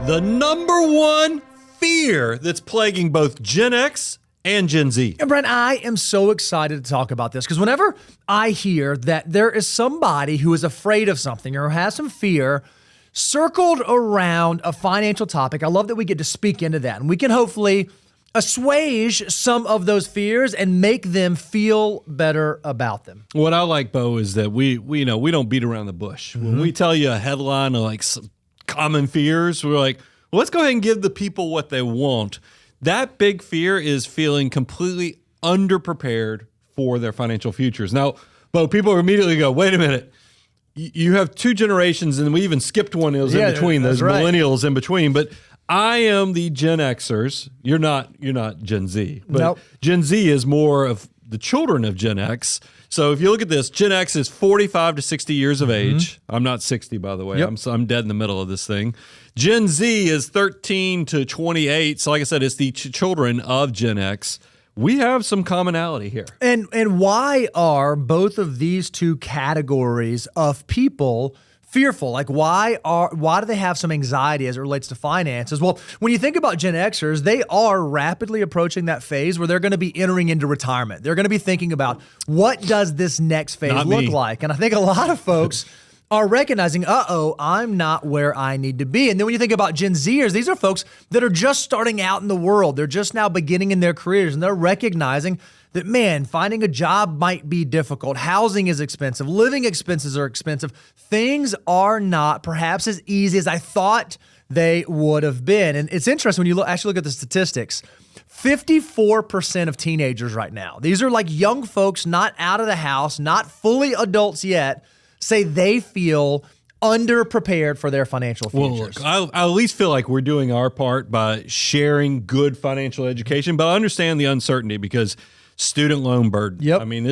the number one fear that's plaguing both Gen X and Gen Z. And Brent, I am so excited to talk about this because whenever I hear that there is somebody who is afraid of something or has some fear circled around a financial topic, I love that we get to speak into that. And we can hopefully assuage some of those fears and make them feel better about them. What I like, Bo, is that we don't beat around the bush. When we tell you a headline of like some common fears, we're like, well, let's go ahead and give the people what they want. That big fear is feeling completely underprepared for their financial futures. Now, Bo, people immediately go, wait a minute. You have two generations, and we even skipped one in between, those millennials in between. But I am the Gen Xers. You're not Gen Z. But Nope. Gen Z is more of the children of Gen X. So if you look at this, Gen X is 45 to 60 years of age. I'm not 60, by the way. Yep. I'm dead in the middle of this thing. Gen Z is 13 to 28. So like I said, it's the children of Gen X. We have some commonality here. And why are both of these two categories of people fearful? Like why do they have some anxiety as it relates to finances? Well, when you think about Gen Xers, they are rapidly approaching that phase where they're going to be entering into retirement. They're going to be thinking about what does this next phase look like? And I think a lot of folks are recognizing, I'm not where I need to be. And then when you think about Gen Zers, these are folks that are just starting out in the world. They're just now beginning in their careers, and they're recognizing that, man, finding a job might be difficult. Housing is expensive. Living expenses are expensive. Things are not perhaps as easy as I thought they would have been. And it's interesting when you actually look at the statistics. 54% of teenagers right now, these are like young folks not out of the house, not fully adults yet, say they feel underprepared for their financial futures. Well, look, I at least feel like we're doing our part by sharing good financial education, but I understand the uncertainty because student loan burden. Yep. I mean,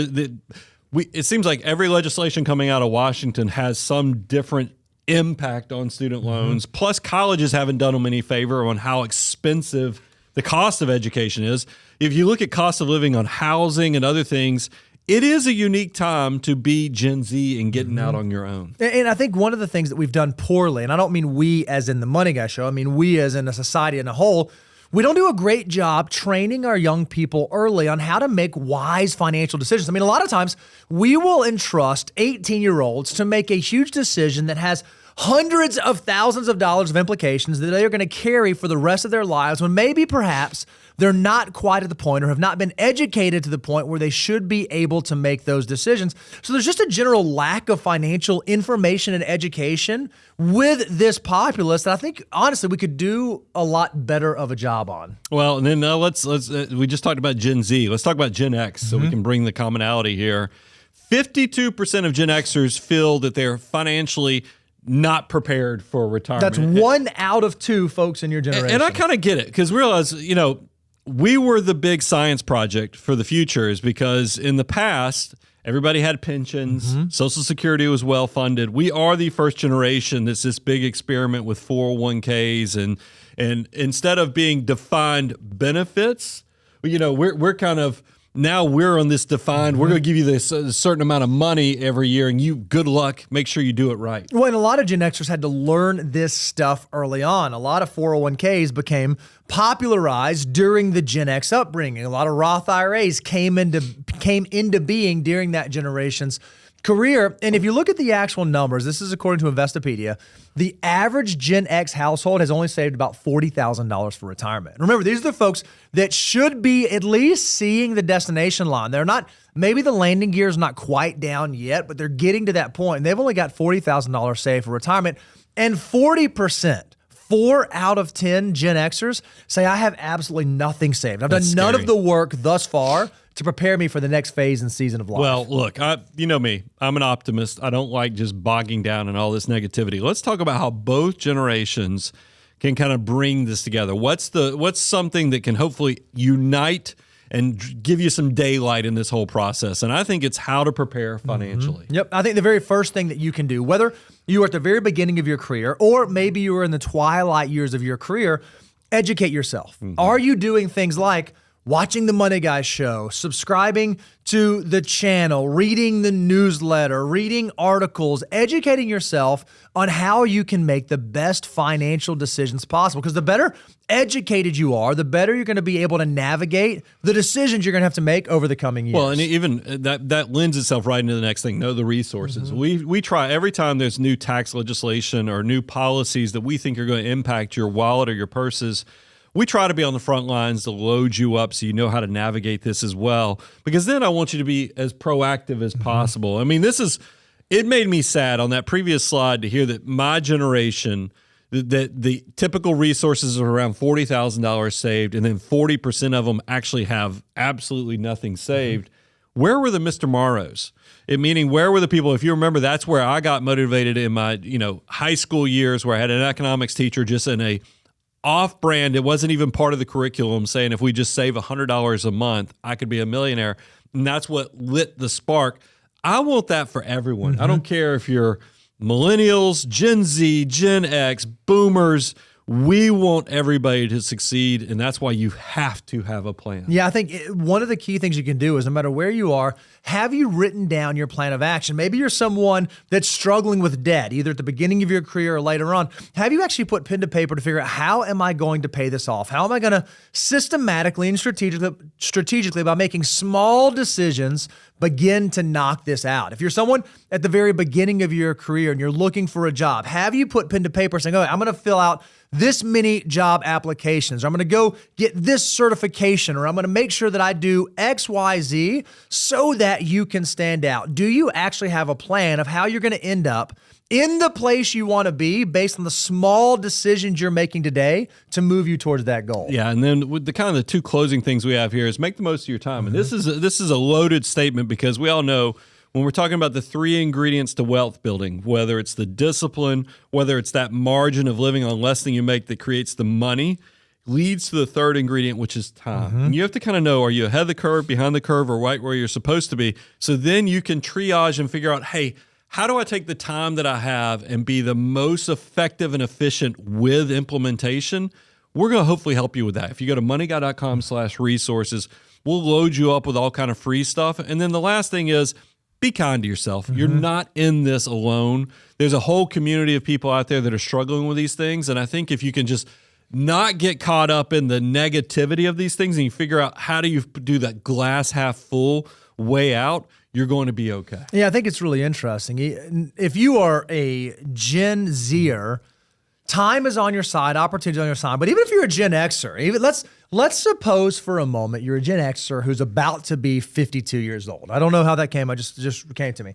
it seems like every legislation coming out of Washington has some different impact on student loans. Plus, colleges haven't done them any favor on how expensive the cost of education is. If you look at cost of living on housing and other things, it is a unique time to be Gen Z and getting out on your own. And I think one of the things that we've done poorly, and I don't mean we as in the Money Guy Show, I mean we as in a society in a whole, we don't do a great job training our young people early on how to make wise financial decisions. I mean, a lot of times we will entrust 18-year-olds to make a huge decision that has hundreds of thousands of dollars of implications that they are going to carry for the rest of their lives when maybe perhaps they're not quite at the point or have not been educated to the point where they should be able to make those decisions. So there's just a general lack of financial information and education with this populace that I think, honestly, we could do a lot better of a job on. Well, and then let's we just talked about Gen Z. Let's talk about Gen X so we can bring the commonality here. 52% of Gen Xers feel that they're financially not prepared for retirement. That's 1 out of 2 folks in your generation. And I kind of get it because realize, we were the big science project for the future is because in the past, everybody had pensions, Social Security was well funded. We are the first generation that's this big experiment with 401ks and instead of being defined benefits, we're kind of now we're on this defined, we're going to give you this a certain amount of money every year and you good luck, make sure you do it right. Well, and a lot of Gen Xers had to learn this stuff early on. A lot of 401ks became popularized during the Gen X upbringing. A lot of Roth IRAs came into being during that generation's career. And if you look at the actual numbers, this is according to Investopedia, the average Gen X household has only saved about $40,000 for retirement. And remember, these are the folks that should be at least seeing the destination line. They're not, maybe the landing gear is not quite down yet, but they're getting to that point. And they've only got $40,000 saved for retirement. And 40%, 4 out of 10 Gen Xers say, I have absolutely nothing saved. I've done none of the work thus far to prepare me for the next phase and season of life. Well, look, you know me. I'm an optimist. I don't like just bogging down in all this negativity. Let's talk about how both generations can kind of bring this together. What's something that can hopefully unite and give you some daylight in this whole process? And I think it's how to prepare financially. Yep. I think the very first thing that you can do, whether you are at the very beginning of your career or maybe you are in the twilight years of your career, educate yourself. Are you doing things like watching the Money Guy show, subscribing to the channel, reading the newsletter, reading articles, educating yourself on how you can make the best financial decisions possible. Because the better educated you are, the better you're going to be able to navigate the decisions you're going to have to make over the coming years. Well, and even that lends itself right into the next thing. Know the resources. We try every time there's new tax legislation or new policies that we think are going to impact your wallet or your purses. We try to be on the front lines to load you up so you know how to navigate this as well, because then I want you to be as proactive as possible. I mean, it made me sad on that previous slide to hear that my generation, that the typical resources are around $40,000 saved, and then 40% of them actually have absolutely nothing saved. Where were the Mr. Morrows? Meaning, where were the people? If you remember, that's where I got motivated in my high school years, where I had an economics teacher just in a off-brand. It wasn't even part of the curriculum, saying if we just save $100 a month, I could be a millionaire. And that's what lit the spark. I want that for everyone. I don't care if you're millennials, Gen Z, Gen X, boomers. We want everybody to succeed, and that's why you have to have a plan. Yeah, I think one of the key things you can do is, no matter where you are, have you written down your plan of action? Maybe you're someone that's struggling with debt, either at the beginning of your career or later on. Have you actually put pen to paper to figure out, how am I going to pay this off? How am I going to systematically and strategically, by making small decisions, begin to knock this out? If you're someone at the very beginning of your career and you're looking for a job, have you put pen to paper saying, I'm going to fill out this many job applications, or I'm going to go get this certification, or I'm going to make sure that I do X, Y, Z so that you can stand out? Do you actually have a plan of how you're going to end up in the place you want to be based on the small decisions you're making today to move you towards that goal? Yeah, and then with the two closing things we have here is make the most of your time. And this is a loaded statement, because we all know when we're talking about the 3 ingredients to wealth building, whether it's the discipline, whether it's that margin of living on less than you make that creates the money, leads to the 3rd ingredient, which is time. And you have to kind of know, are you ahead of the curve, behind the curve, or right where you're supposed to be? So then you can triage and figure out, hey, how do I take the time that I have and be the most effective and efficient with implementation? We're going to hopefully help you with that. If you go to moneyguy.com/resources, we'll load you up with all kind of free stuff. And then the last thing is, be kind to yourself. You're not in this alone. There's a whole community of people out there that are struggling with these things. And I think if you can just not get caught up in the negativity of these things, and you figure out how do you do that glass half full way out, you're going to be okay. Yeah, I think it's really interesting. If you are a Gen Zer, time is on your side, opportunity is on your side. But even if you're a Gen Xer, let's suppose for a moment you're a Gen Xer who's about to be 52 years old. I don't know how that came. I just came to me.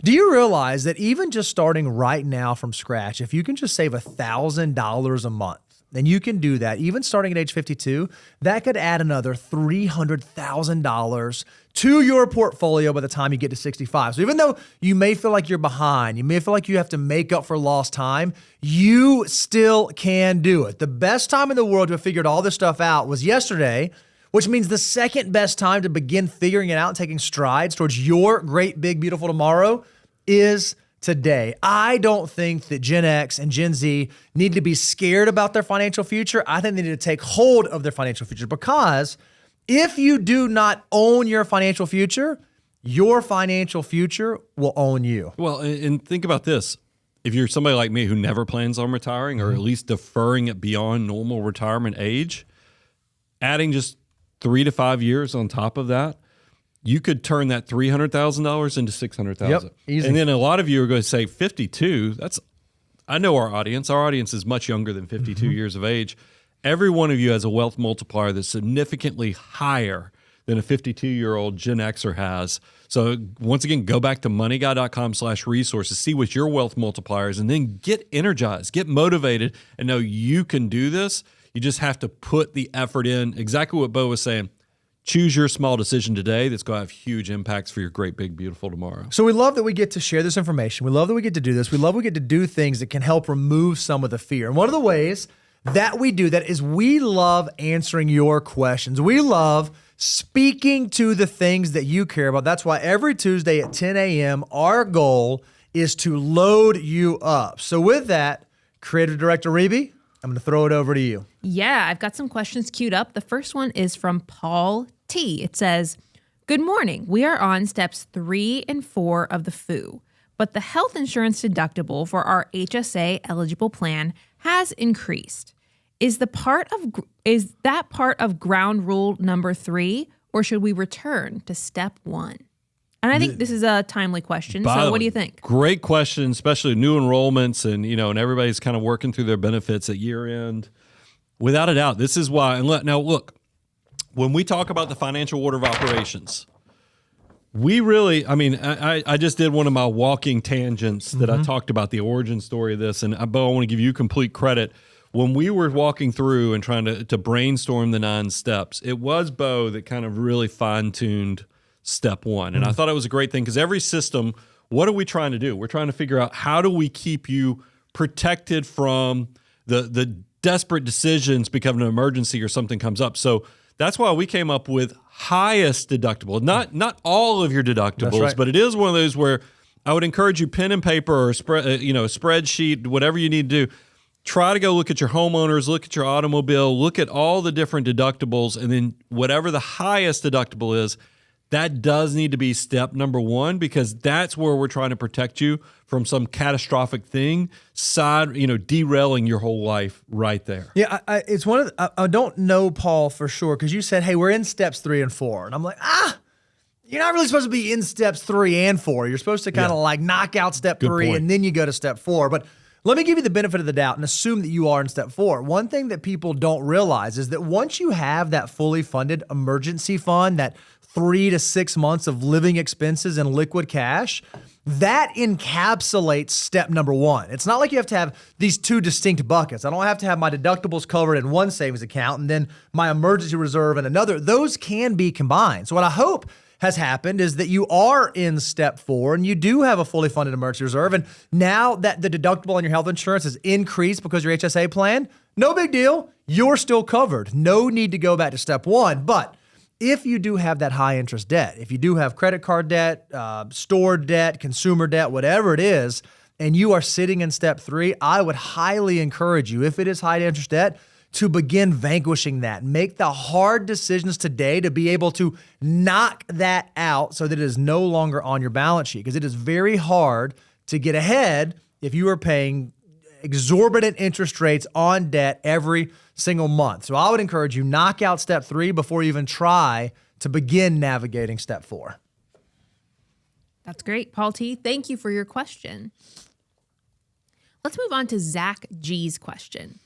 Do you realize that even just starting right now from scratch, if you can just save $1,000 a month, and you can do that, even starting at age 52, that could add another $300,000 to your portfolio by the time you get to 65. So even though you may feel like you're behind, you may feel like you have to make up for lost time, you still can do it. The best time in the world to have figured all this stuff out was yesterday, which means the second best time to begin figuring it out and taking strides towards your great, big, beautiful tomorrow is today. I don't think that Gen X and Gen Z need to be scared about their financial future. I think they need to take hold of their financial future, because if you do not own your financial future will own you. Well, and think about this. If you're somebody like me who never plans on retiring, or at least deferring it beyond normal retirement age, adding just 3 to 5 years on top of that, you could turn that $300,000 into $600,000. Yep, easy. And then a lot of you are going to say 52. I know our audience. Our audience is much younger than 52 years of age. Every one of you has a wealth multiplier that's significantly higher than a 52-year-old Gen Xer has. So once again, go back to moneyguy.com/resources, see what your wealth multiplier is, and then get energized, get motivated, and know you can do this. You just have to put the effort in. Exactly what Bo was saying. Choose your small decision today that's going to have huge impacts for your great, big, beautiful tomorrow. So we love that we get to share this information. We love that we get to do this. We love we get to do things that can help remove some of the fear. And one of the ways that we do that is we love answering your questions. We love speaking to the things that you care about. That's why every Tuesday at 10 a.m., our goal is to load you up. So with that, Creative Director Reby, I'm going to throw it over to you. Yeah, I've got some questions queued up. The first one is from Paul T. It says, "Good morning. We are on steps 3 and 4 of the FOO, but the health insurance deductible for our HSA eligible plan has increased. Is that part of ground rule number 3, or should we return to step 1?" And I think this is a timely question. So what do you think? Great question, especially new enrollments and, and everybody's kind of working through their benefits at year end. Without a doubt, this is why. And now look, when we talk about the financial order of operations, we really, I just did one of my walking tangents that I talked about the origin story of this. And Bo, I want to give you complete credit. When we were walking through and trying to brainstorm the 9 steps, it was Bo that kind of really fine-tuned step 1. And I thought it was a great thing because every system, what are we trying to do? We're trying to figure out how do we keep you protected from the desperate decisions becoming an emergency or something comes up. So that's why we came up with highest deductible. Not all of your deductibles, right. but it is one of those where I would encourage you pen and paper or a spreadsheet, whatever you need to do. Try to go look at your homeowners, look at your automobile, look at all the different deductibles, and then whatever the highest deductible is, that does need to be step number 1 because that's where we're trying to protect you from some catastrophic thing, derailing your whole life right there. Yeah, it's one of I don't know, Paul, for sure, because you said, hey, we're in steps 3 and 4. And I'm like, you're not really supposed to be in steps 3 and 4. You're supposed to kind of like knock out step 3 and then you go to step 4. But let me give you the benefit of the doubt and assume that you are in step 4. One thing that people don't realize is that once you have that fully funded emergency fund, that 3 to 6 months of living expenses and liquid cash, that encapsulates step number 1. It's not like you have to have these 2 distinct buckets. I don't have to have my deductibles covered in one savings account and then my emergency reserve in another. Those can be combined. So what I hope has happened is that you are in step 4 and you do have a fully funded emergency reserve. And now that the deductible on your health insurance has increased because of your HSA plan, no big deal. You're still covered. No need to go back to step 1. But if you do have that high interest debt, if you do have credit card debt, stored debt, consumer debt, whatever it is, and you are sitting in step 3, I would highly encourage you, if it is high interest debt, to begin vanquishing that. Make the hard decisions today to be able to knock that out so that it is no longer on your balance sheet, because it is very hard to get ahead if you are paying exorbitant interest rates on debt every single month. So I would encourage you, knock out step 3 before you even try to begin navigating step 4. That's great, Paul T. Thank you for your question. Let's move on to Zach G's question.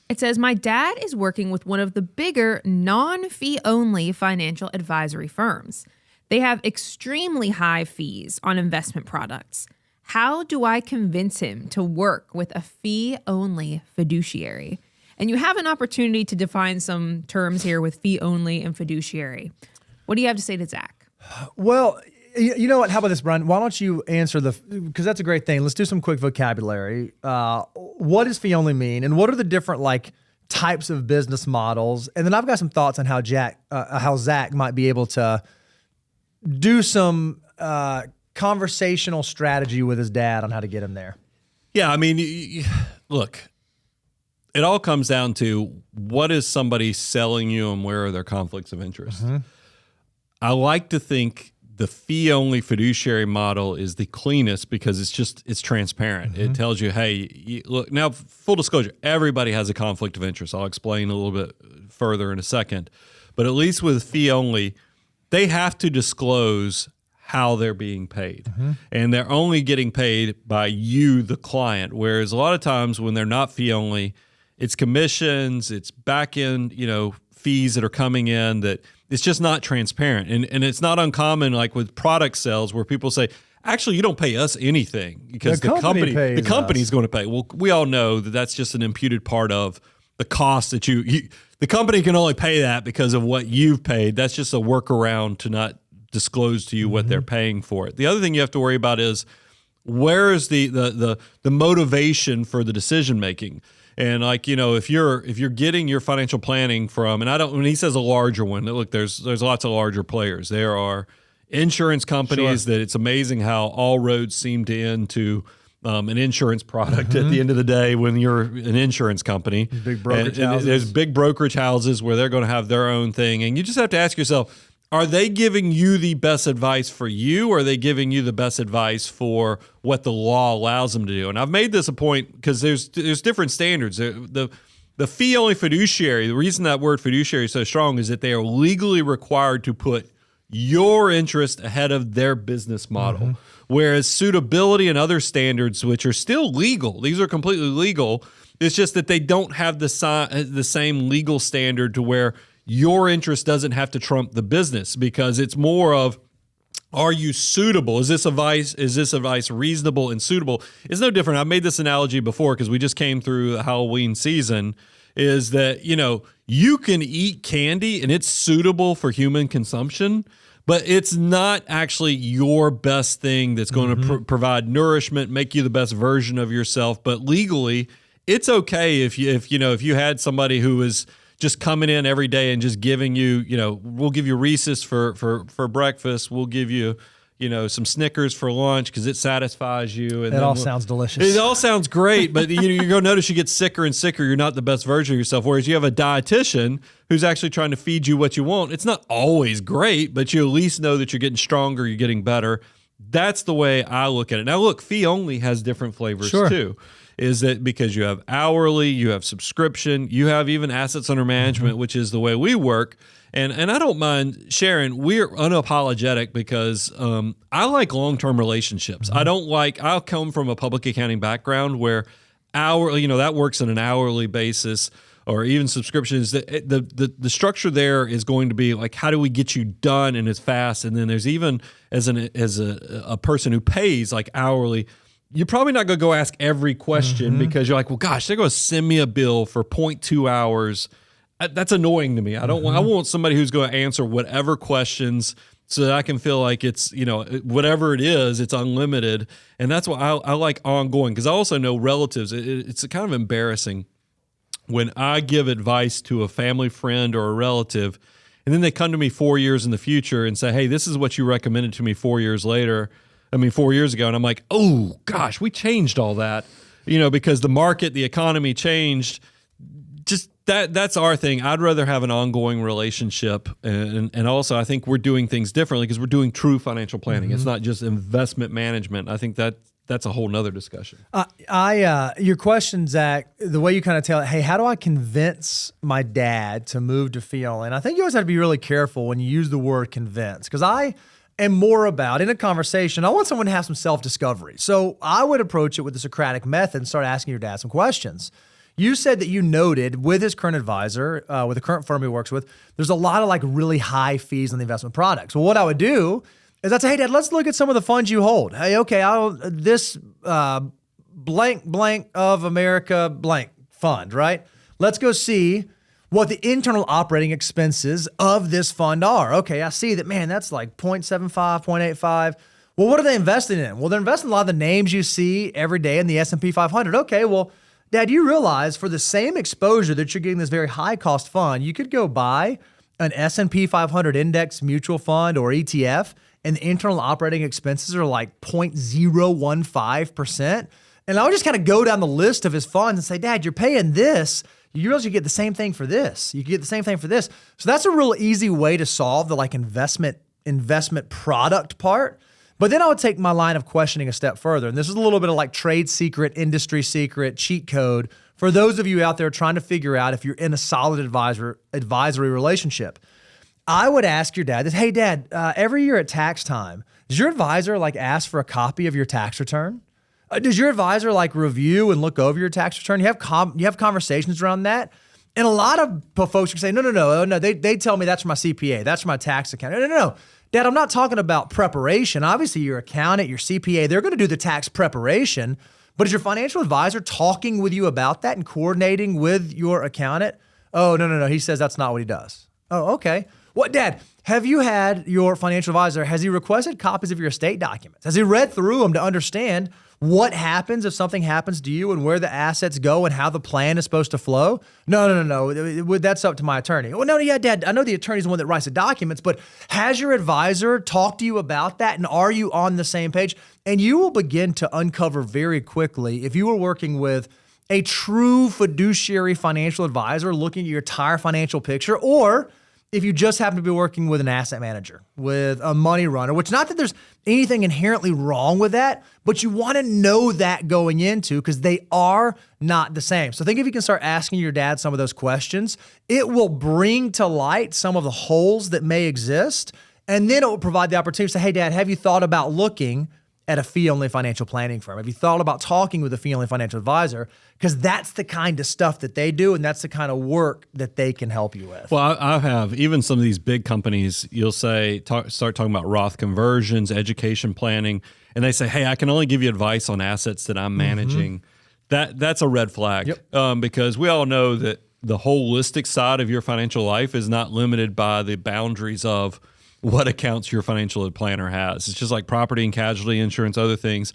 It says, my dad is working with one of the bigger non-fee only financial advisory firms. They have extremely high fees on investment products. How do I convince him to work with a fee-only fiduciary? And you have an opportunity to define some terms here with fee-only and fiduciary. What do you have to say to Zach? Well, you know what? How about this, Brian? Why don't you answer because that's a great thing. Let's do some quick vocabulary. What does fee-only mean? And what are the different types of business models? And then I've got some thoughts on how Zach might be able to do some conversational strategy with his dad on how to get him there. Yeah, look, it all comes down to what is somebody selling you and where are their conflicts of interest. Mm-hmm. I like to think the fee-only fiduciary model is the cleanest because it's transparent. Mm-hmm. It tells you, hey, look, now full disclosure, everybody has a conflict of interest. I'll explain a little bit further in a second. But at least with fee-only, they have to disclose how they're being paid. Mm-hmm. And they're only getting paid by you, the client. Whereas a lot of times when they're not fee-only, it's commissions, it's back-end, fees that are coming in that it's just not transparent. And it's not uncommon, like with product sales, where people say, actually, you don't pay us anything because the company's going to pay. Well, we all know that that's just an imputed part of the cost that the company can only pay that because of what you've paid. That's just a workaround to not disclose to you what they're paying for it. The other thing you have to worry about is where is the motivation for the decision making. And if you're getting your financial planning from, and when he says a larger one, look, there's lots of larger players. There are insurance companies that it's amazing how all roads seem to end to an insurance product at the end of the day when you're an insurance company. Big brokerage and houses. there's big brokerage houses where they're going to have their own thing. And you just have to ask yourself, are they giving you the best advice for you, or are they giving you the best advice for what the law allows them to do? And I've made this a point because there's different standards. The fee-only fiduciary, the reason that word fiduciary is so strong is that they are legally required to put your interest ahead of their business model. Whereas suitability and other standards, which are still legal, these are completely legal, it's just that they don't have the same legal standard to where your interest doesn't have to trump the business, because it's more of, are you suitable? Is this advice reasonable and suitable? It's no different. I've made this analogy before because we just came through the Halloween season, is that, you can eat candy and it's suitable for human consumption, but it's not actually your best thing that's going to provide nourishment, make you the best version of yourself. But legally, it's okay if you had somebody who is just coming in every day and just giving you, we'll give you Reese's for breakfast, we'll give you, some Snickers for lunch because it satisfies you. And it all sounds delicious. It all sounds great, but you're going to notice you get sicker and sicker. You're not the best version of yourself. Whereas you have a dietitian who's actually trying to feed you what you want. It's not always great, but you at least know that you're getting stronger, you're getting better. That's the way I look at it. Now, look, fee only has different flavors too. Is that because you have hourly, you have subscription, you have even assets under management, which is the way we work. And I don't mind sharing, we're unapologetic because I like long-term relationships. I'll come from a public accounting background where that works on an hourly basis, or even subscriptions. The structure there is going to be like, how do we get you done and as fast? And then there's even as a person who pays like hourly, you're probably not going to go ask every question because you're like, well, gosh, they're going to send me a bill for 0.2 hours. That's annoying to me. I want somebody who's going to answer whatever questions so that I can feel like it's, whatever it is, it's unlimited. And that's why I like ongoing, because I also know relatives. It's kind of embarrassing when I give advice to a family friend or a relative, and then they come to me 4 years in the future and say, hey, this is what you recommended to me 4 years ago. And I'm like, oh, gosh, we changed all that, because the market, the economy changed. Just that's our thing. I'd rather have an ongoing relationship. And also I think we're doing things differently because we're doing true financial planning. It's not just investment management. I think that's a whole nother discussion. Your question, Zach, the way you kind of tell it, hey, how do I convince my dad to move to fee only? And I think you always have to be really careful when you use the word convince, because I am more about, in a conversation, I want someone to have some self-discovery. So I would approach it with the Socratic method and start asking your dad some questions. You said that you noted with his current advisor, with the current firm he works with, there's a lot of like really high fees on the investment products. Well, what I would do is I'd say, hey, Dad, let's look at some of the funds you hold. Hey, okay, this blank of America blank fund, right? Let's go see what the internal operating expenses of this fund are. Okay, I see that, man, that's like 0.75, 0.85. Well, what are they investing in? Well, they're investing in a lot of the names you see every day in the S&P 500. Okay, well, Dad, you realize for the same exposure that you're getting this very high cost fund, you could go buy an S&P 500 index mutual fund or ETF, and the internal operating expenses are like 0.015%. And I would just kind of go down the list of his funds and say, Dad, you're paying this. You realize you get the same thing for this. You get the same thing for this. So that's a real easy way to solve the like investment product part. But then I would take my line of questioning a step further. And this is a little bit of like trade secret, industry secret, cheat code for those of you out there trying to figure out if you're in a solid advisory relationship. I would ask your dad this, hey, Dad, every year at tax time, does your advisor like ask for a copy of your tax return? Does your advisor like review and look over your tax return? You have conversations around that? And a lot of folks can say, no. They tell me that's for my CPA. That's for my tax accountant. No. Dad, I'm not talking about preparation. Obviously, your accountant, your CPA, they're going to do the tax preparation. But is your financial advisor talking with you about that and coordinating with your accountant? Oh, no. He says that's not what he does. Oh, okay. What, Dad, have you had your financial advisor, has he requested copies of your estate documents? Has he read through them to understand what happens if something happens to you and where the assets go and how the plan is supposed to flow? No. That's up to my attorney. Well, no, yeah, Dad, I know the attorney's the one that writes the documents, but has your advisor talked to you about that? And are you on the same page? And you will begin to uncover very quickly, if you were working with a true fiduciary financial advisor looking at your entire financial picture, or if you just happen to be working with an asset manager, with a money runner, which not that there's anything inherently wrong with that, but you want to know that going into, because they are not the same. So think if you can start asking your dad some of those questions, it will bring to light some of the holes that may exist. And then it will provide the opportunity to say, hey, Dad, have you thought about looking at a fee-only financial planning firm? Have you thought about talking with a fee-only financial advisor? Because that's the kind of stuff that they do, and that's the kind of work that they can help you with. Well, I have, even some of these big companies, you'll say, start talking about Roth conversions, education planning, and they say, hey, I can only give you advice on assets that I'm managing. That's a red flag. Yep. Because we all know that the holistic side of your financial life is not limited by the boundaries of what accounts your financial planner has. It's just like property and casualty insurance, other things.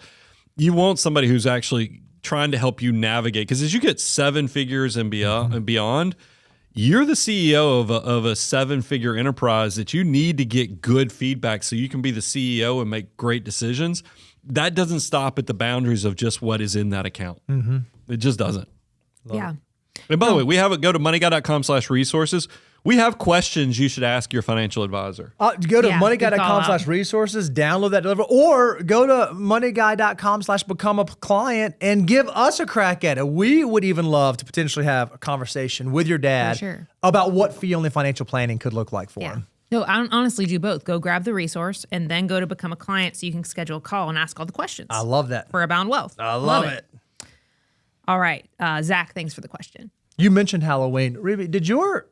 You want somebody who's actually trying to help you navigate, because as you get 7 figures and beyond, you're the CEO of a 7-figure enterprise that you need to get good feedback so you can be the CEO and make great decisions. That doesn't stop at the boundaries of just what is in that account. It just doesn't. Yeah. And by the way, we have go to moneyguy.com/resources. We have questions you should ask your financial advisor. Go to Yeah, good moneyguy.com/resources, download that, deliver, or go to moneyguy.com/become a client and give us a crack at it. We would even love to potentially have a conversation with your dad For sure. about what fee-only financial planning could look like for him. No, I honestly do both. Go grab the resource and then go to become a client so you can schedule a call and ask all the questions. I love that. For Abound Wealth. I love it. All right. Zach, thanks for the question. You mentioned Halloween. Ruby, did your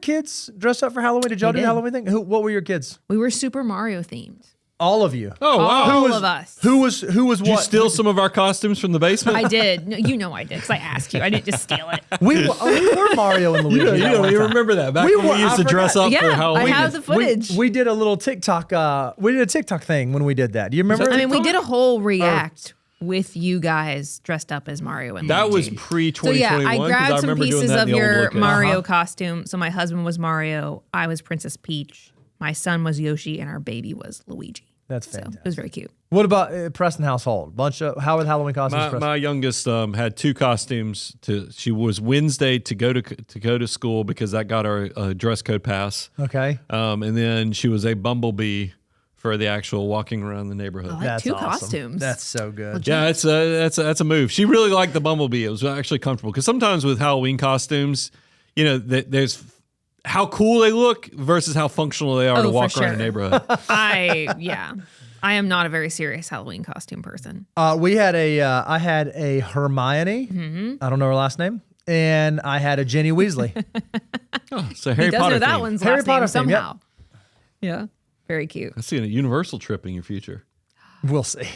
kids dress up for Halloween? Did y'all do did. the Halloween thing? What were your kids? We were Super Mario themed. All of you. Oh, wow. All of us. Who was what? Did you steal some of our costumes from the basement? I did. No, you know I did because I asked you. I didn't just steal it. We were Mario and Luigi. You don't even remember that. Back when we used to dress up for Yeah, Halloween. I have the footage. We did a little TikTok. We did a TikTok thing when we did that. Do you remember? I mean, we did a whole react with you guys dressed up as Mario and That was Luigi. pre-2021. So yeah, I grabbed some remember doing pieces that of in the old your look. Mario costume. So my husband was Mario, I was Princess Peach, my son was Yoshi, and our baby was Luigi. That's So fantastic. it was very cute. What about Preston household? How are the Halloween costumes? Preston? My youngest had 2 costumes. She was Wednesday to go to school because that got her a dress code pass. Okay. And then she was a bumblebee for the actual walking around the neighborhood. I like That's 2 awesome. costumes. That's so good. Yeah, that's a move. She really liked the bumblebee. It was actually comfortable because sometimes with Halloween costumes, there's how cool they look versus how functional they are to for walk around sure. a neighborhood. I am not a very serious Halloween costume person. I had a Hermione. I don't know her last name. And I had a Ginny Weasley. So Harry He does Potter know that theme. one's Harry last Potter name theme, yep. somehow. Yeah, very cute. I see a Universal trip in your future. We'll see.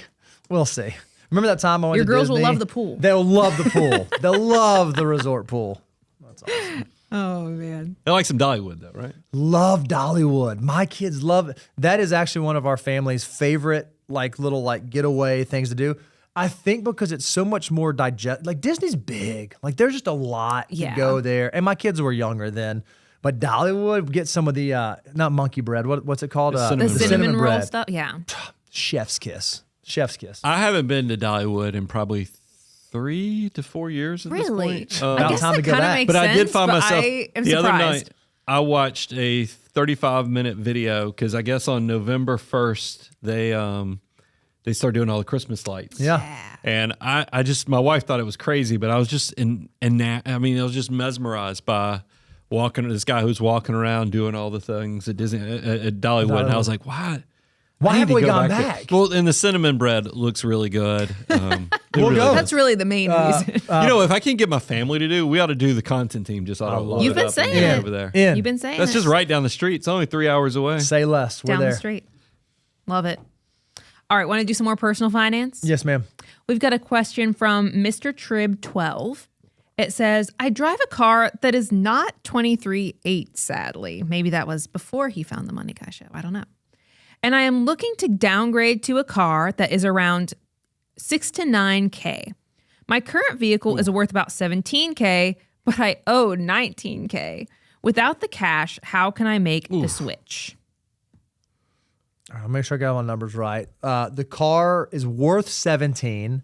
Remember that time I went Your to girls will Disney? love the pool. They'll love the pool. They'll love the resort pool. That's awesome. Oh man. They like some Dollywood though, right? Love Dollywood. My kids love it. That is actually one of our family's favorite little getaway things to do. I think because it's so much more Disney's big. There's just a lot to go there. And my kids were younger then. But Dollywood, get some of the not monkey bread. What's it called? The cinnamon roll bread. stuff. Yeah. Chef's kiss. Chef's kiss. I haven't been to Dollywood in probably 3 to 4 years at this Really? point. I guess time to that go kind of back. makes But sense. I did find myself I am the other surprised. night. I watched a 35-minute video because I guess on November 1st they start doing all the Christmas lights. Yeah. And I just my wife thought it was crazy, but I was just I was just mesmerized by this guy who's walking around doing all the things at Disney at Dollywood. And I was like, why? Why I need have to we go gone there. back? Well, and the cinnamon bread looks really good. We'll go. That's really the main reason. If I can't get my family to do, we ought to do the content team. Just ought to load You've it been up saying and get it. over there. In. You've been saying That's it. just right down the street. It's only 3 hours away. Say less. We're down there. the street. Love it. All right, want to do some more personal finance? Yes, ma'am. We've got a question from Mr. Trib 12. It says, I drive a car that is not 23.8, sadly. Maybe that was before he found the Money Guy show. I don't know. And I am looking to downgrade to a car that is around 6 to 9K. My current vehicle is worth about 17K, but I owe 19K. Without the cash, how can I make the switch? All right, I'll make sure I got all my numbers right. The car is worth 17,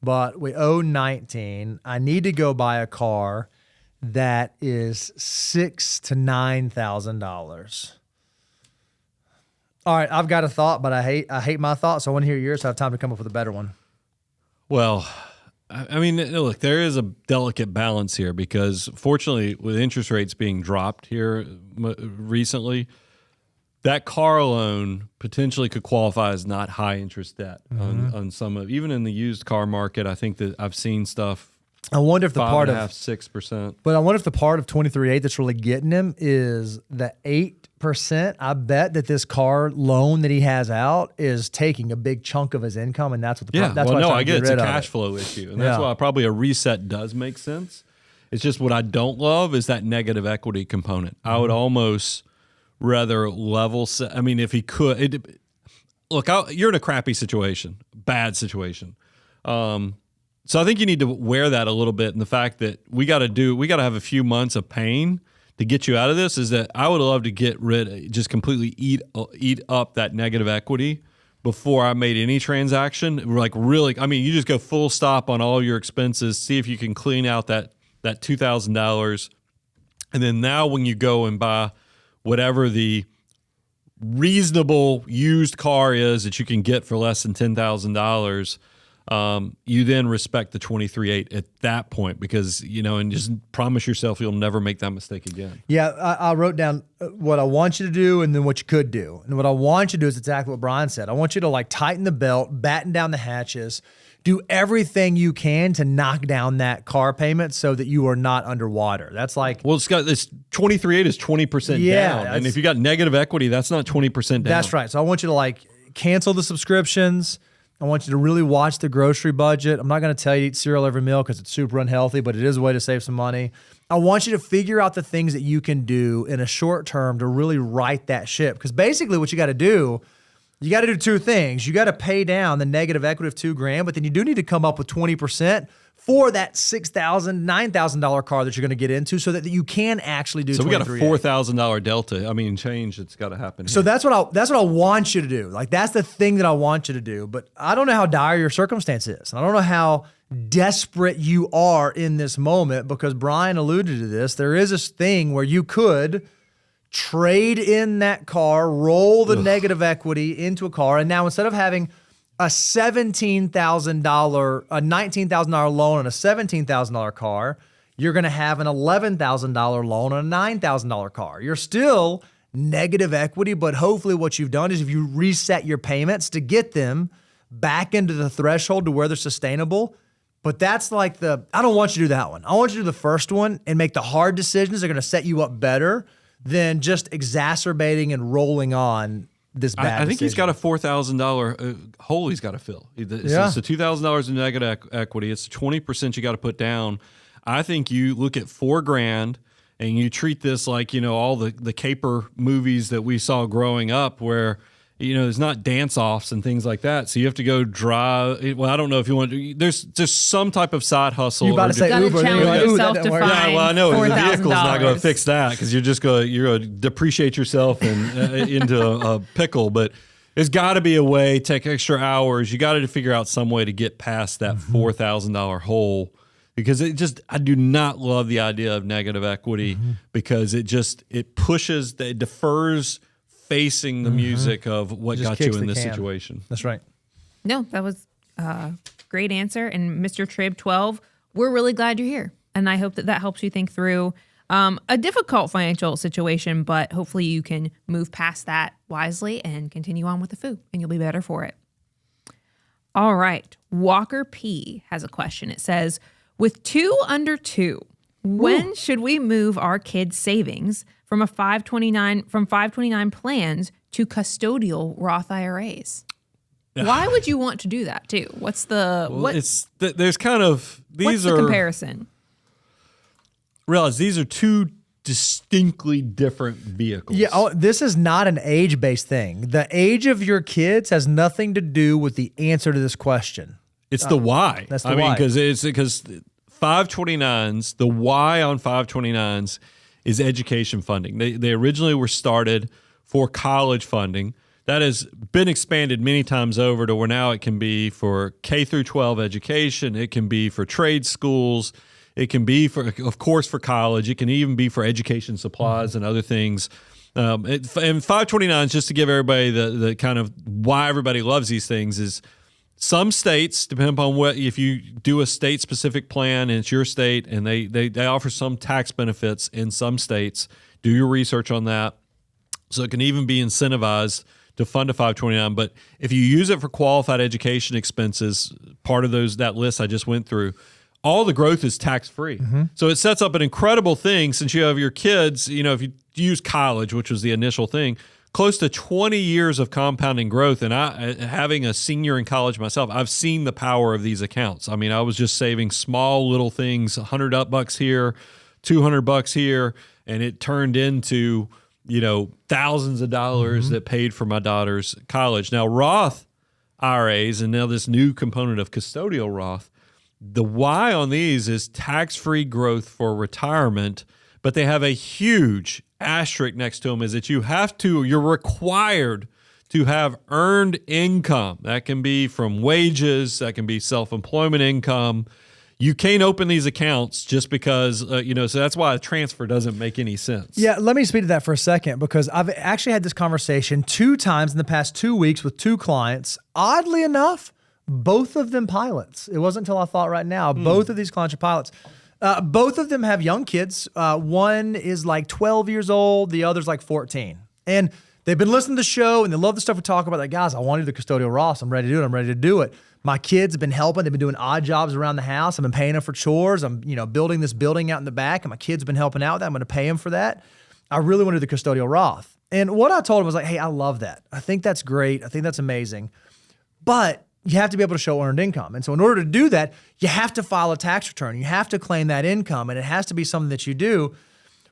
but we owe 19. I need to go buy a car that is $6,000 to $9,000. All right, I've got a thought, but I hate my thought, so I want to hear yours. So I have time to come up with a better one. Well, I mean, look, there is a delicate balance here because fortunately, with interest rates being dropped here recently, that car loan potentially could qualify as not high interest debt on some of, even in the used car market. I think that I've seen stuff. I wonder if the part of 6%. But I wonder if the part of 23.8 that's really getting him is the 8%. I bet that this car loan that he has out is taking a big chunk of his income, and that's what the that's well, why no, I get it's a rid of cash it. flow issue, and that's why probably a reset does make sense. It's just what I don't love is that negative equity component. I would almost rather level set. I mean, if he could, you're in a crappy situation, bad situation. So I think you need to wear that a little bit. And the fact that we got to have a few months of pain to get you out of this is that I would love to just completely eat up that negative equity before I made any transaction. Like really, I mean, you just go full stop on all your expenses, see if you can clean out that $2,000. And then now when you go and buy whatever the reasonable used car is that you can get for less than $10,000, you then respect the 23.8 at that point because, and just promise yourself you'll never make that mistake again. Yeah, I wrote down what I want you to do and then what you could do. And what I want you to do is exactly what Brian said. I want you to tighten the belt, batten down the hatches, do everything you can to knock down that car payment so that you are not underwater. That's it's got this 23.8 is 20% down. And if you got negative equity, that's not 20% down. That's right. So I want you to cancel the subscriptions. I want you to really watch the grocery budget. I'm not going to tell you to eat cereal every meal because it's super unhealthy, but it is a way to save some money. I want you to figure out the things that you can do in a short term to really right that ship. Because basically what you got to do two things. You got to pay down the negative equity of $2,000, but then you do need to come up with 20% for that $6,000, $9,000 car that you're going to get into so that you can actually do. So we got a $4,000 delta. I mean, change that's got to happen here. So that's what I want you to do. That's the thing that I want you to do. But I don't know how dire your circumstance is. I don't know how desperate you are in this moment because Brian alluded to this. There is this thing where you could trade in that car, roll the negative equity into a car, and now instead of having a $19,000 loan on a $17,000 car, you're going to have an $11,000 loan on a $9,000 car. You're still negative equity, but hopefully what you've done is if you reset your payments to get them back into the threshold to where they're sustainable. But that's I don't want you to do that one. I want you to do the first one and make the hard decisions that are going to set you up better than just exacerbating and rolling on this bad I think decision. he's got a $4,000 hole he's got to fill. It's the $2,000 in negative equity. It's 20% you got to put down. I think you look at $4,000 and you treat this like, all the caper movies that we saw growing up where, there's not dance-offs and things like that. So you have to go drive. Well, I don't know if you want to. There's some type of side hustle. You're about to say Uber. Challenge yourself to find yeah, well, I know the vehicle's not going to $4,000. fix that because you're going to depreciate yourself into a pickle. But there's got to be a way. Take extra hours. You got to figure out some way to get past that $4,000 hole because I do not love the idea of negative equity because it defers facing the music of what Just got you kicks in the this can. situation. That's right. No, that was a great answer. And Mr. Trib 12, we're really glad you're here. And I hope that helps you think through a difficult financial situation, but hopefully you can move past that wisely and continue on with the food and you'll be better for it. All right. Walker P has a question. It says, with 2 under 2, when should we move our kids' savings from 529 plans to custodial Roth IRAs? Why would you want to do that too? What's the there's kind of what's the comparison? realize these are two distinctly different vehicles. Yeah, this is not an age-based thing. The age of your kids has nothing to do with the answer to this question. It's the why. That's the I mean, why. because 529s, the why on 529s is education funding. They originally were started for college funding. That has been expanded many times over to where now it can be for K through 12 education. It can be for trade schools. It can be for, of course, for college. It can even be for education supplies and other things. And 529s, just to give everybody the kind of why everybody loves these things, is some states, depending upon what, if you do a state-specific plan and it's your state, and they offer some tax benefits in some states. Do your research on that. So it can even be incentivized to fund a 529. But if you use it for qualified education expenses, part of that list I just went through, all the growth is tax-free. Mm-hmm. So it sets up an incredible thing since you have your kids, if you use college, which was the initial thing, close to 20 years of compounding growth. And having a senior in college myself, I've seen the power of these accounts. I mean, I was just saving small little things, $100 here, $200 here, and it turned into, thousands of dollars that paid for my daughter's college. Now, Roth IRAs, and now this new component of custodial Roth, the why on these is tax-free growth for retirement, but they have a huge asterisk next to them, is that you're required to have earned income. That can be from wages, that can be self-employment income. You can't open these accounts just because, so that's why a transfer doesn't make any sense. Yeah, let me speak to that for a second, because I've actually had this conversation 2 times in the past 2 weeks with 2 clients. Oddly enough, both of them pilots. It wasn't until I thought right now, both of these clients are pilots. Both of them have young kids. One is like 12 years old. The other's like 14. And they've been listening to the show and they love the stuff we talk about. Like, guys, I want to do the custodial Ross. I'm ready to do it. I'm ready to do it. My kids have been helping. They've been doing odd jobs around the house. I've been paying them for chores. I'm, building this building out in the back, and my kids have been helping out with that. I'm going to pay them for that. I really want to do the custodial Roth. And what I told them was like, hey, I love that. I think that's great. I think that's amazing. But you have to be able to show earned income. And so in order to do that, you have to file a tax return. You have to claim that income, and it has to be something that you do.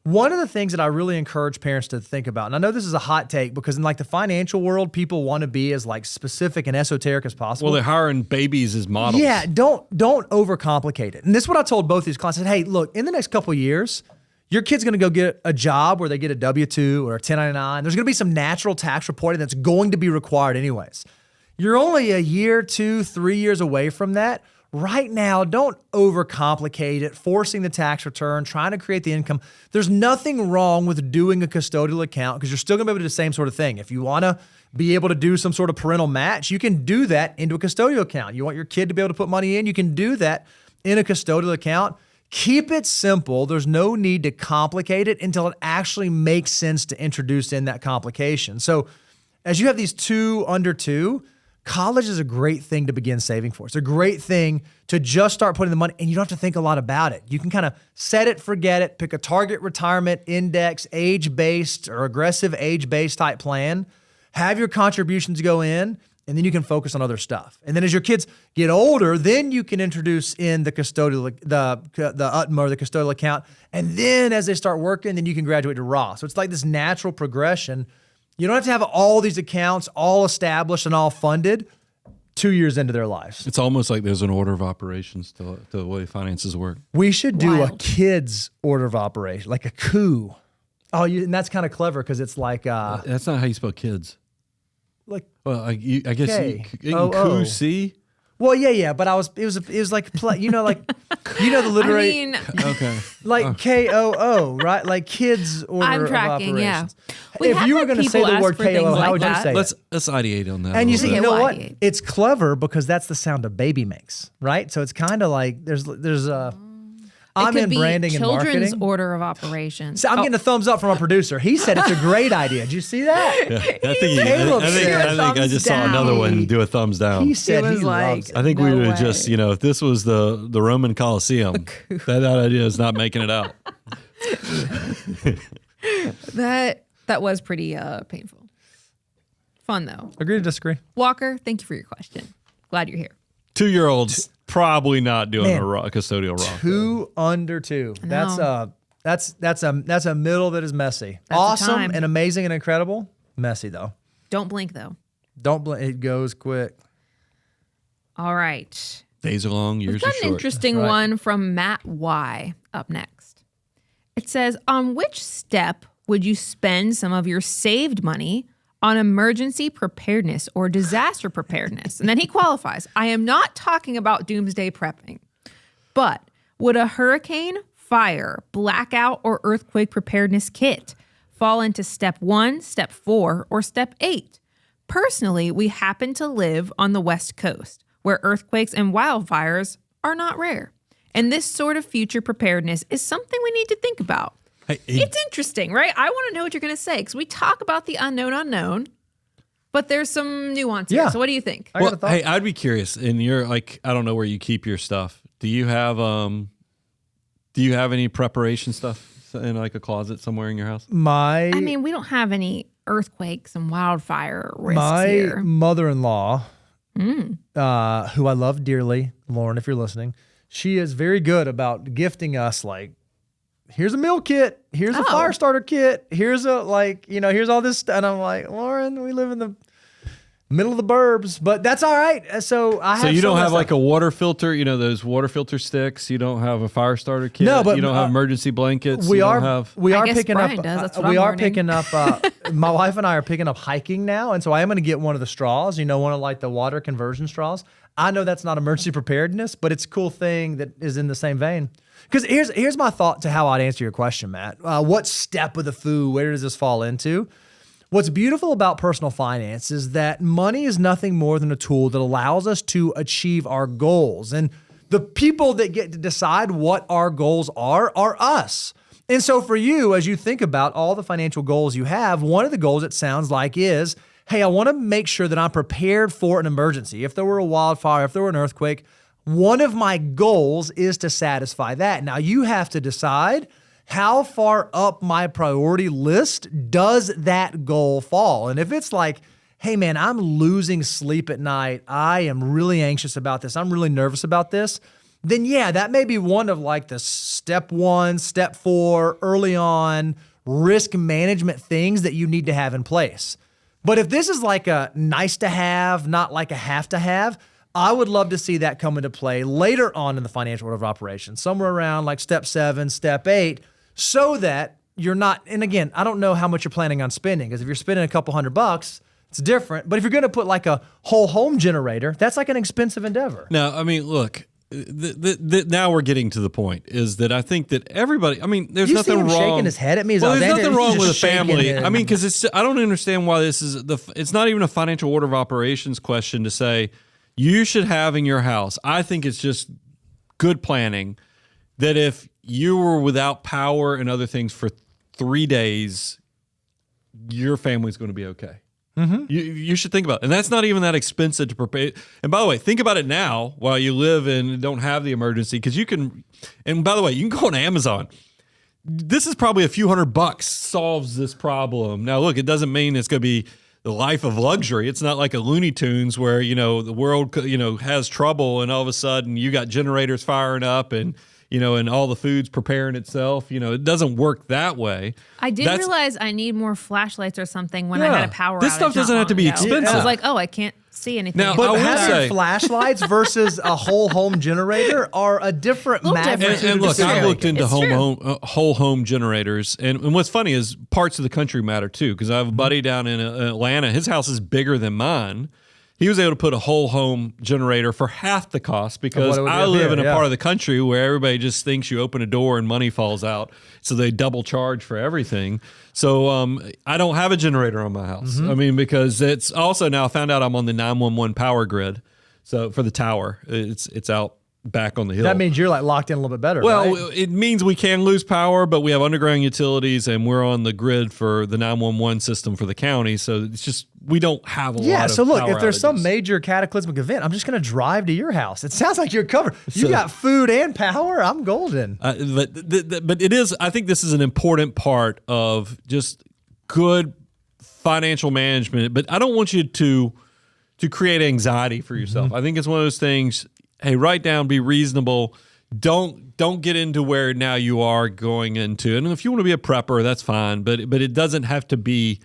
One of the things that I really encourage parents to think about, and I know this is a hot take because in like the financial world, people want to be as like specific and esoteric as possible. Well, they're hiring babies as models. Yeah, don't overcomplicate it. And this is what I told both these clients. I said, hey, look, in the next couple of years, your kid's going to go get a job where they get a W-2 or a 1099. There's going to be some natural tax reporting that's going to be required anyways. You're only a year, 2, 3 years away from that. Right now, don't overcomplicate it, forcing the tax return, trying to create the income. There's nothing wrong with doing a custodial account because you're still going to be able to do the same sort of thing. If you want to be able to do some sort of parental match, you can do that into a custodial account. You want your kid to be able to put money in, you can do that in a custodial account. Keep it simple. There's no need to complicate it until it actually makes sense to introduce in that complication. So as you have these 2 under 2, college is a great thing to begin saving for. It's a great thing to just start putting the money, and you don't have to think a lot about it. You can kind of set it, forget it, pick a target retirement index, age-based or aggressive age-based type plan, have your contributions go in, and then you can focus on other stuff. And then as your kids get older, then you can introduce in the custodial, the UTMA or the custodial account. And then as they start working, then you can graduate to Roth. So it's like this natural progression. You don't have to have all these accounts all established and all funded 2 years into their lives. It's almost like there's an order of operations to the way finances work. We should do Wild. a kids order of operation, like a coup. Oh, and that's kind of clever because it's like That's not how you spell kids. like Well, I guess K-O-O. coup C. well, yeah, but it was like the literary I mean, Okay. like KOO, right? Like kids order I'm of tracking, yeah. operations. We If have you were had going to say people the ask word for KOO, things how like would you that. say Let's it? ideate on that. And a you see, little you bit. know what? ideate. It's clever because that's the sound a baby makes, right? So it's kind of like there's I'm it could in be branding and children's marketing. order of operations. So I'm getting a thumbs up from our producer. He said it's a great idea. Did you see that? Yeah, I Caleb think said I just saw thumbs another down. one do a thumbs down. He said It was he like- loves it. I think we No would way. have just, if this was the Roman Colosseum, that idea is not making it out. That was pretty painful. Fun though. Agree to disagree? Walker, thank you for your question. Glad you're here. 2-year-olds probably not doing Man, a custodial Roth. 2 under 2. That's know. That's a middle that is messy. That's the Awesome time. and amazing and incredible. Messy though. Don't blink though. Don't blink. It goes quick. All right. Days are long, years We've are got an short. interesting That's right. one from Matt Y up next. It says, on which step would you spend some of your saved money on emergency preparedness or disaster preparedness? And then he qualifies. I am not talking about doomsday prepping, but would a hurricane, fire, blackout, or earthquake preparedness kit fall into step 1, step 4, or step 8? Personally, we happen to live on the West Coast, where earthquakes and wildfires are not rare. And this sort of future preparedness is something we need to think about. Hey, It's interesting, right? I want to know what you're going to say because we talk about the unknown, but there's some nuance here. Yeah. So what do you think? I got a thought. hey, I'd be curious. And you're like, I don't know where you keep your stuff. Do you have any preparation stuff in like a closet somewhere in your house? My I mean, we don't have any earthquakes and wildfire risks my here. mother-in-law, who I love dearly, Lauren, if you're listening, she is very good about gifting us like, here's a meal kit, here's a fire starter kit, here's here's all this, and I'm like, Lauren, we live in the middle of the burbs, but that's all right. So I have. So you don't have much like stuff. a water filter, those water filter sticks. You don't have a fire starter kit. No, but, you don't have emergency blankets. We you are don't have. we I are guess picking Brian up. does. That's what we I'm are learning. picking up. My wife and I are picking up hiking now, and so I am going to get one of the straws. One of like the water conversion straws. I know that's not emergency preparedness, but it's a cool thing that is in the same vein. Because here's my thought to how I'd answer your question, Matt. What step of the food? Where does this fall into? What's beautiful about personal finance is that money is nothing more than a tool that allows us to achieve our goals. And the people that get to decide what our goals are us. And so for you, as you think about all the financial goals you have, one of the goals it sounds like is, hey, I want to make sure that I'm prepared for an emergency. If there were a wildfire, if there were an earthquake, one of my goals is to satisfy that. Now you have to decide, how far up my priority list does that goal fall? And if it's like, hey man, I'm losing sleep at night, I am really anxious about this, I'm really nervous about this, then yeah, that may be one of like the step 1, step 4, early on risk management things that you need to have in place. But if this is like a nice to have, not like a have to have, I would love to see that come into play later on in the financial order of operations, somewhere around like step 7, step 8, so that you're not, and again, I don't know how much you're planning on spending, because if you're spending a couple $100, it's different. But if you're going to put like a whole home generator, that's like an expensive endeavor. No, I mean, look, now we're getting to the point is that I think that everybody, I mean, there's You nothing see him wrong. shaking his head at me. Well, there's Alexander, nothing he's wrong just with a shaking family. his- I mean, because I don't understand why this is it's not even a financial order of operations question to say you should have in your house. I think it's just good planning that if you were without power and other things for 3 days, your family's going to be okay. Mm-hmm. You should think about it. And that's not even that expensive to prepare. And by the way, think about it now while you live and don't have the emergency, because you can, and by the way, you can go on Amazon. This is probably a few $100 solves this problem. Now, look, it doesn't mean it's going to be the life of luxury. It's not like a Looney Tunes where, the world, has trouble and all of a sudden you got generators firing up and, and all the food's preparing itself. It doesn't work that way. I did realize I need more flashlights or something when I Yeah. had a power outage. This stuff doesn't not have to long be ago. expensive. I was like, oh, I can't see anything. Now, But I will having say- flashlights versus a whole home generator are a different Little magnitude. different. And look, It's I true. looked into It's whole home generators, and what's funny is parts of the country matter too. Because I have a buddy down in Atlanta. His house is bigger than mine. He was able to put a whole home generator for half the cost because it would be I up live here, in a yeah. part of the country where everybody just thinks you open a door and money falls out, so they double charge for everything. So I don't have a generator on my house. Mm-hmm. I mean, because it's also now I found out I'm on the 911 power grid. So for the tower, it's out back on the hill. That means you're like locked in a little bit better. Well, right? it means we can lose power, but we have underground utilities and we're on the grid for the 911 system for the county. So it's just, we don't have a lot yeah. of So look, power if there's some outages. major cataclysmic event, I'm just going to drive to your house. It sounds like you're covered. You So- got food and power. I'm golden. But it is, I think this is an important part of just good financial management, but I don't want you to create anxiety for yourself. I think it's one of those things, hey, write down, be reasonable. don't get into where now you are going into. And if you want to be a prepper, that's fine, but it doesn't have to be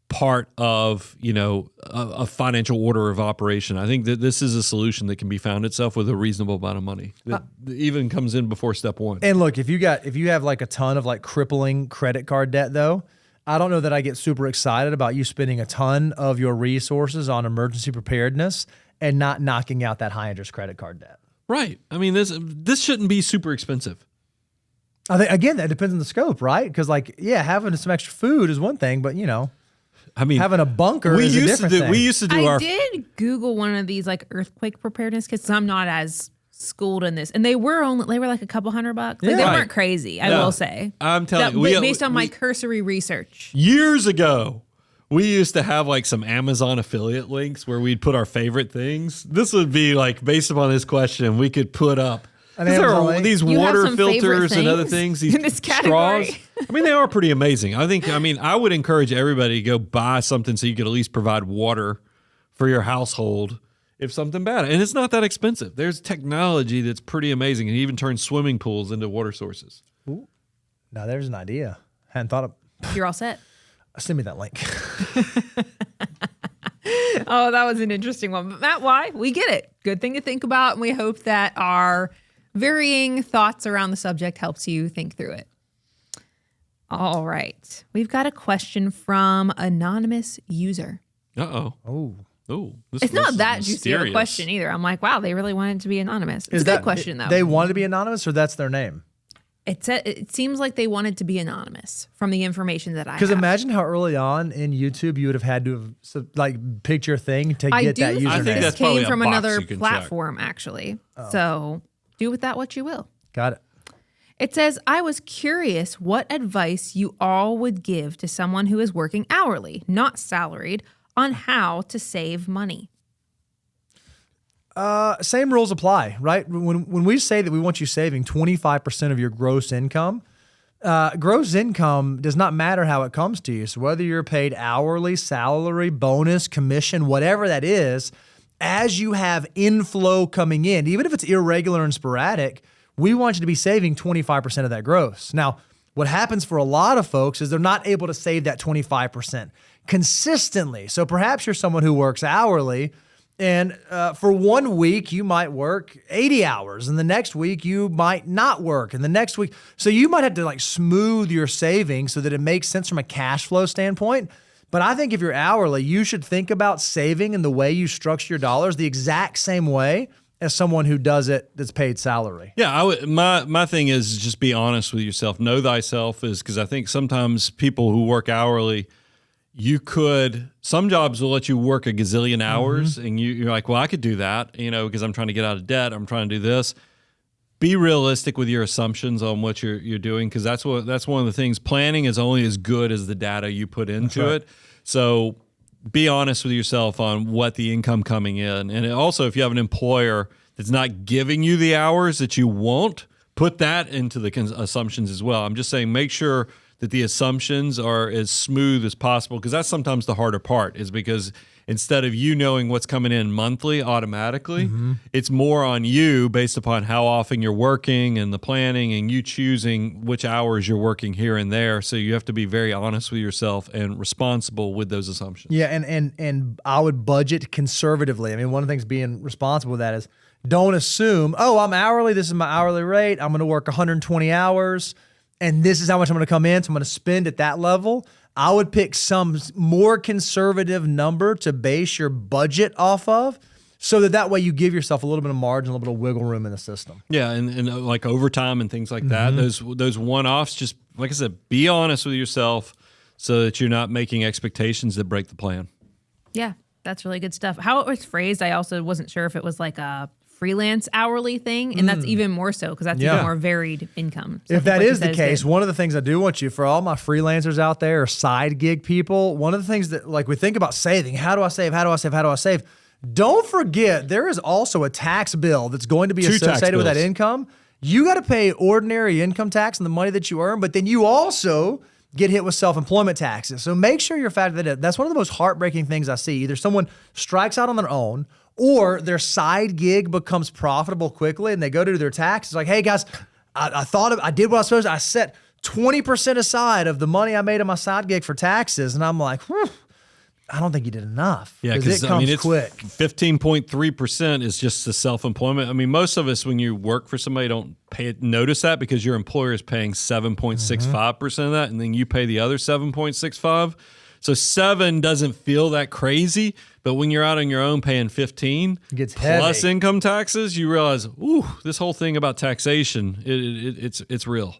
part of, a financial order of operation. I think that this is a solution that can be found itself with a reasonable amount of money that even comes in before step one. And look, if you have like a ton of like crippling credit card debt though, I don't know that I get super excited about you spending a ton of your resources on emergency preparedness and not knocking out that high interest credit card debt. Right. I mean, this shouldn't be super expensive. I think, again, that depends on the scope, right? Because having some extra food is one thing, but having a bunker is a different thing. We used to do I did Google one of these like earthquake preparedness kits. So I'm not as schooled in this, and they were like a couple $100. Like, they weren't crazy, I will say. I'm telling you, based on my cursory research. Years ago, we used to have like some Amazon affiliate links where we'd put our favorite things. This would be like, based upon this question, we could put up. There are these water filters and other things, these in this category? straws. I mean, they are pretty amazing. I would encourage everybody to go buy something so you could at least provide water for your household if something bad. And it's not that expensive. There's technology that's pretty amazing. And even turns swimming pools into water sources. Ooh. Now there's an idea. Hadn't thought of. You're all set. Send me that link. Oh, that was an interesting one. But Matt, why? We get it. Good thing to think about. And we hope that our varying thoughts around the subject helps you think through it. All right. We've got a question from anonymous user. Uh-oh. Oh, it's not that juicy of a question either. I'm like, wow, they really wanted it to be anonymous. It's a good question, though. They wanted to be anonymous, or that's their name? It seems like they wanted to be anonymous from the information that I have. Because imagine how early on in YouTube you would have had to have picked your thing to get that username. I think this that's came from another check. platform, actually. Oh. So do with that what you will. Got it. It says, I was curious what advice you all would give to someone who is working hourly, not salaried, on how to save money. Same rules apply, right? When we say that we want you saving 25% of your gross income does not matter how it comes to you. So whether you're paid hourly, salary, bonus, commission, whatever that is, as you have inflow coming in, even if it's irregular and sporadic, we want you to be saving 25% of that gross. Now, what happens for a lot of folks is they're not able to save that 25% consistently. So perhaps you're someone who works hourly, and for 1 week, you might work 80 hours, and the next week you might not work, and the next week. So you might have to smooth your savings so that it makes sense from a cash flow standpoint. But I think if you're hourly, you should think about saving in the way you structure your dollars the exact same way as someone who does it that's paid salary. Yeah, my thing is just be honest with yourself. Know thyself, is because I think sometimes people who work hourly, some jobs will let you work a gazillion hours, and you're like, well, I could do that, because I'm trying to get out of debt. I'm trying to do this. Be realistic with your assumptions on what you're doing, because that's one of the things. Planning is only as good as the data you put into it. So be honest with yourself on what the income coming in. And also, if you have an employer that's not giving you the hours that you want, put that into the assumptions as well. I'm just saying, make sure that the assumptions are as smooth as possible, because that's sometimes the harder part, is because instead of you knowing what's coming in monthly automatically, it's more on you based upon how often you're working and the planning and you choosing which hours you're working here and there. So you have to be very honest with yourself and responsible with those assumptions. Yeah, and I would budget conservatively. I mean, one of the things being responsible with that is don't assume, I'm hourly, this is my hourly rate, I'm going to work 120 hours, and this is how much I'm going to come in, so I'm going to spend at that level. I would pick some more conservative number to base your budget off of, so that way you give yourself a little bit of margin, a little bit of wiggle room in the system. Yeah, and like overtime and things like that, those one-offs, just like I said, be honest with yourself so that you're not making expectations that break the plan. Yeah, that's really good stuff. How it was phrased, I also wasn't sure if it was like a freelance hourly thing, and that's even more so because that's even more varied income. So if that is the case, one of the things I do want you, for all my freelancers out there or side gig people, one of the things that we think about saving, how do I save? Don't forget, there is also a tax bill that's going to be associated with that income. You got to pay ordinary income tax on the money that you earn, but then you also get hit with self-employment taxes. So make sure you're factoring that in. That's one of the most heartbreaking things I see. Either someone strikes out on their own or their side gig becomes profitable quickly and they go to do their taxes. Like, hey guys, I did what I was supposed to. I set 20% aside of the money I made on my side gig for taxes. And I'm like, whew, I don't think you did enough. Yeah, because it comes it's quick. 15.3% is just the self-employment. I mean, most of us, when you work for somebody, don't notice that because your employer is paying 7.65% of that, and then you pay the other 7.65. So 7 doesn't feel that crazy, but when you're out on your own paying 15 It gets plus heavy. income taxes, you realize, ooh, this whole thing about taxation, it's real.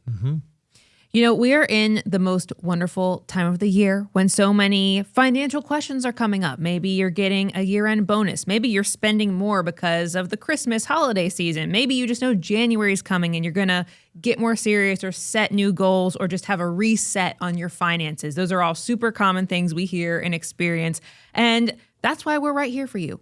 You know, we are in the most wonderful time of the year when so many financial questions are coming up. Maybe you're getting a year-end bonus. Maybe you're spending more because of the Christmas holiday season. Maybe you just know January is coming and you're going to get more serious or set new goals or just have a reset on your finances. Those are all super common things we hear and experience. And that's why we're right here for you.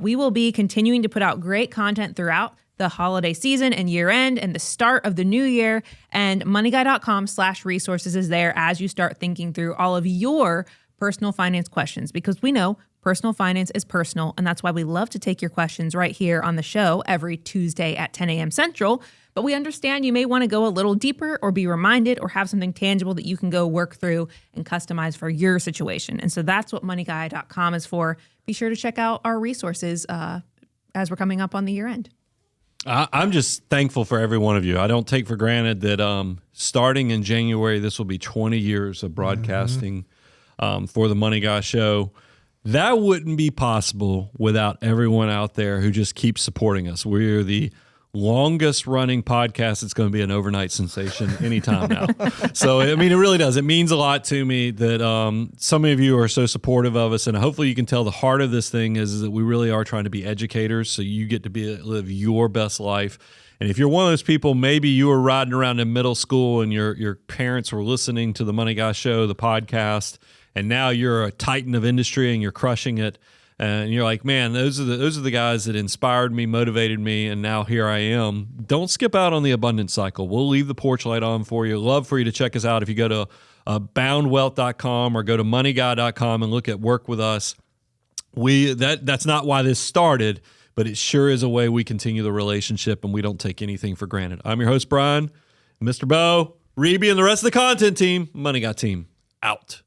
We will be continuing to put out great content throughout the holiday season and year end and the start of the new year. And moneyguy.com/resources is there as you start thinking through all of your personal finance questions, because we know personal finance is personal. And that's why we love to take your questions right here on the show every Tuesday at 10 a.m. Central. But we understand you may want to go a little deeper or be reminded or have something tangible that you can go work through and customize for your situation. And so that's what moneyguy.com is for. Be sure to check out our resources as we're coming up on the year end. I'm just thankful for every one of you. I don't take for granted that starting in January, this will be 20 years of broadcasting for the Money Guy Show. That wouldn't be possible without everyone out there who just keeps supporting us. We're the longest running podcast. It's going to be an overnight sensation anytime now. So, I mean, it really does. It means a lot to me that so many of you are so supportive of us. And hopefully you can tell the heart of this thing is that we really are trying to be educators. So you get to live your best life. And if you're one of those people, maybe you were riding around in middle school and your parents were listening to the Money Guy Show, the podcast, and now you're a titan of industry and you're crushing it. And you're like, man, those are the guys that inspired me, motivated me, and now here I am. Don't skip out on the abundance cycle. We'll leave the porch light on for you. Love for you to check us out. If you go to boundwealth.com or go to moneyguy.com and look at work with us, that's not why this started, but it sure is a way we continue the relationship and we don't take anything for granted. I'm your host, Brian, Mr. Bo, Reby, and the rest of the content team. Money Guy team, out.